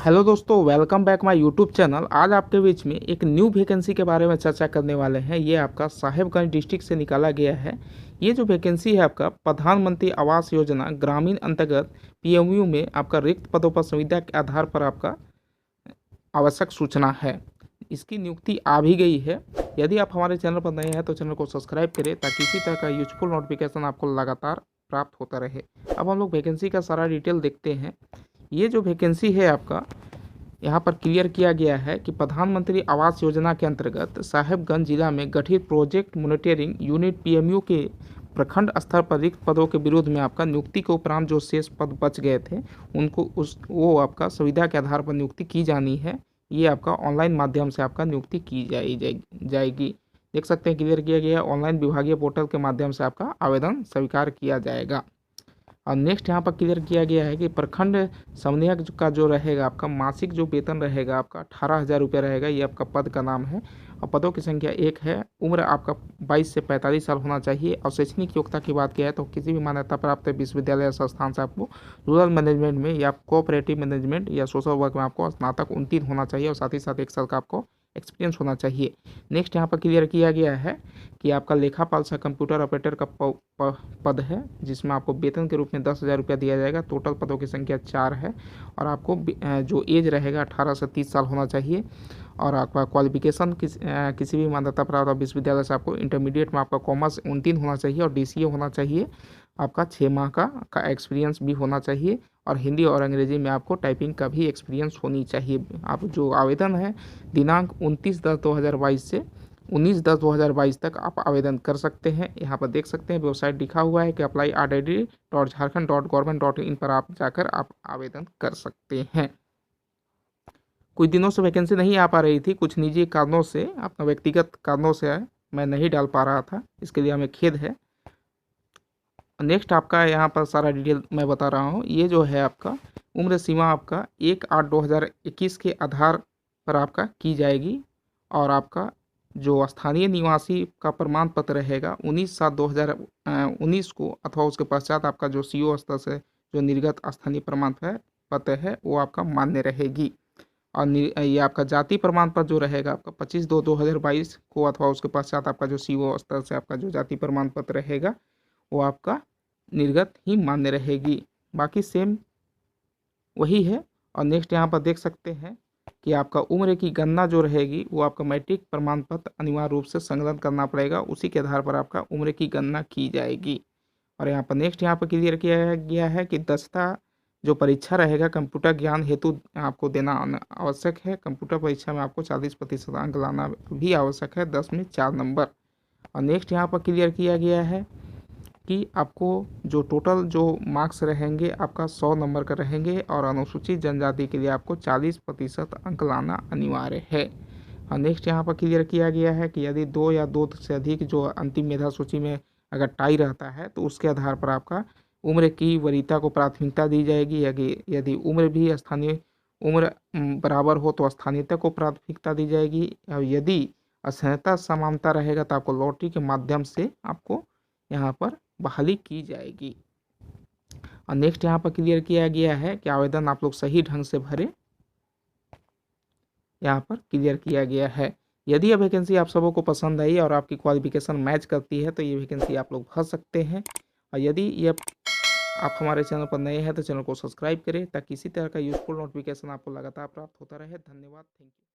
Hello दोस्तों, welcome back my YouTube channel. आज आपके बीच में एक न्यू वैकेंसी के बारे में चर्चा करने वाले हैं। ये आपका साहिबगंज डिस्ट्रिक्ट से निकाला गया है। ये जो वैकेंसी है आपका प्रधानमंत्री आवास योजना ग्रामीण अंतर्गत पीएमयू में आपका रिक्त पदों पर संविदा के आधार पर आपका आवश्यक सूचना है। इसकी नियुक्ति आ भी गई है। यदि आप हमारे चैनल पर नए हैं तो चैनल को सब्सक्राइब करें ताकि इसी तरह का यूजफुल नोटिफिकेशन आपको लगातार प्राप्त होता रहे। अब हम लोग वैकेंसी का सारा डिटेल देखते हैं। ये जो वैकेंसी है आपका यहाँ पर क्लियर किया गया है कि प्रधानमंत्री आवास योजना के अंतर्गत साहिबगंज जिला में गठित प्रोजेक्ट मॉनिटरिंग यूनिट पीएमयू के प्रखंड स्तर पर रिक्त पदों के विरोध में आपका नियुक्ति के उपरांत जो शेष पद बच गए थे उनको वो आपका सुविधा के आधार पर नियुक्ति की जानी है। ये आपका ऑनलाइन माध्यम से आपका नियुक्ति की जाएगी। देख सकते हैं क्लियर किया गया है, ऑनलाइन विभागीय पोर्टल के माध्यम से आपका आवेदन स्वीकार किया जाएगा। और नेक्स्ट यहाँ पर क्लियर किया गया है कि प्रखंड समन्वयक का जो रहेगा आपका मासिक जो वेतन रहेगा आपका 18,000 रुपये रहेगा। ये आपका पद का नाम है और पदों की संख्या 1 है। उम्र आपका 22 से 45 साल होना चाहिए। और शैक्षणिक योग्यता की बात किया है तो किसी भी मान्यता प्राप्त विश्वविद्यालय या संस्थान से आपको रूरल मैनेजमेंट में या कोऑपरेटिव मैनेजमेंट या सोशल वर्क में आपको स्नातक उत्तीर्ण होना चाहिए और साथ ही साथ 1 साल का आपको एक्सपीरियंस होना चाहिए। नेक्स्ट यहाँ पर क्लियर किया गया है कि आपका लेखापाल सह कंप्यूटर ऑपरेटर का पद है जिसमें आपको वेतन के रूप में 10,000 रुपया दिया जाएगा। टोटल पदों की संख्या 4 है और आपको जो एज रहेगा 18 से 30 साल होना चाहिए। और आपका क्वालिफिकेशन किसी भी मान्यता प्राप्त विश्वविद्यालय से आपको इंटरमीडिएट में आपका कॉमर्स उत्तीर्ण होना चाहिए और डीसीए होना चाहिए। आपका 6 माह का एक्सपीरियंस भी होना चाहिए और हिंदी और अंग्रेजी में आपको टाइपिंग का भी एक्सपीरियंस होनी चाहिए। आप जो आवेदन है दिनांक 29/10/2022 से 19/10/2022 तक आप आवेदन कर सकते हैं। यहाँ पर देख सकते हैं वेबसाइट लिखा हुआ है कि apply.rdd.jharkhand.government.in पर आप जाकर आप आवेदन कर सकते हैं। कुछ दिनों से वैकेंसी नहीं आ पा रही थी, कुछ निजी कारणों से, अपना व्यक्तिगत कारणों से मैं नहीं डाल पा रहा था, इसके लिए हमें खेद है। नेक्स्ट आपका यहाँ पर सारा डिटेल मैं बता रहा हूँ। ये जो है आपका उम्र सीमा आपका 1/8/2021 के आधार पर आपका की जाएगी और आपका जो स्थानीय निवासी का प्रमाण पत्र रहेगा 19/7/2019 को अथवा उसके पश्चात आपका जो सीओ स्तर से जो निर्गत स्थानीय प्रमाण पत्र है वो आपका मान्य रहेगी। और ये आपका जाति प्रमाण पत्र जो रहेगा आपका 25/2/2022 को अथवा उसके पश्चात आपका जो सीओ स्तर से आपका जो जाति प्रमाण पत्र रहेगा वो आपका निर्गत ही मान्य रहेगी। बाकी सेम वही है। और नेक्स्ट यहाँ पर देख सकते हैं कि आपका उम्र की गणना जो रहेगी वो आपका मैट्रिक प्रमाण पत्र अनिवार्य रूप से संलग्न करना पड़ेगा, उसी के आधार पर आपका उम्र की गणना की जाएगी। और यहाँ पर नेक्स्ट यहाँ पर क्लियर किया गया है कि दक्षता जो परीक्षा रहेगा कंप्यूटर ज्ञान हेतु आपको देना आवश्यक है। कंप्यूटर परीक्षा में आपको 40% अंक लाना भी आवश्यक है, 10 में 4 नंबर। और नेक्स्ट यहाँ पर क्लियर किया गया है कि आपको जो टोटल जो मार्क्स रहेंगे आपका 100 नंबर का रहेंगे और अनुसूचित जनजाति के लिए आपको 40% अंक लाना अनिवार्य है। और नेक्स्ट यहाँ पर क्लियर किया गया है कि यदि 2 या 2 से अधिक जो अंतिम मेधा सूची में अगर टाई रहता है तो उसके आधार पर आपका उम्र की वरीयता को प्राथमिकता दी जाएगी। यदि उम्र भी स्थानीय उम्र बराबर हो तो स्थानीयता को प्राथमिकता दी जाएगी। और यदि असहता समानता रहेगा तो आपको लॉटरी के माध्यम से आपको यहाँ पर बहाली की जाएगी। और नेक्स्ट यहाँ पर क्लियर किया गया है कि आवेदन आप लोग सही ढंग से भरें, यहाँ पर क्लियर किया गया है। यदि यह वैकेंसी आप सबों को पसंद आई और आपकी क्वालिफिकेशन मैच करती है तो ये वैकेंसी आप लोग भर सकते हैं। और यदि ये आप हमारे चैनल पर नए हैं तो चैनल को सब्सक्राइब करें ताकि इसी तरह का यूजफुल नोटिफिकेशन आपको लगातार प्राप्त होता रहे। धन्यवाद, थैंक यू।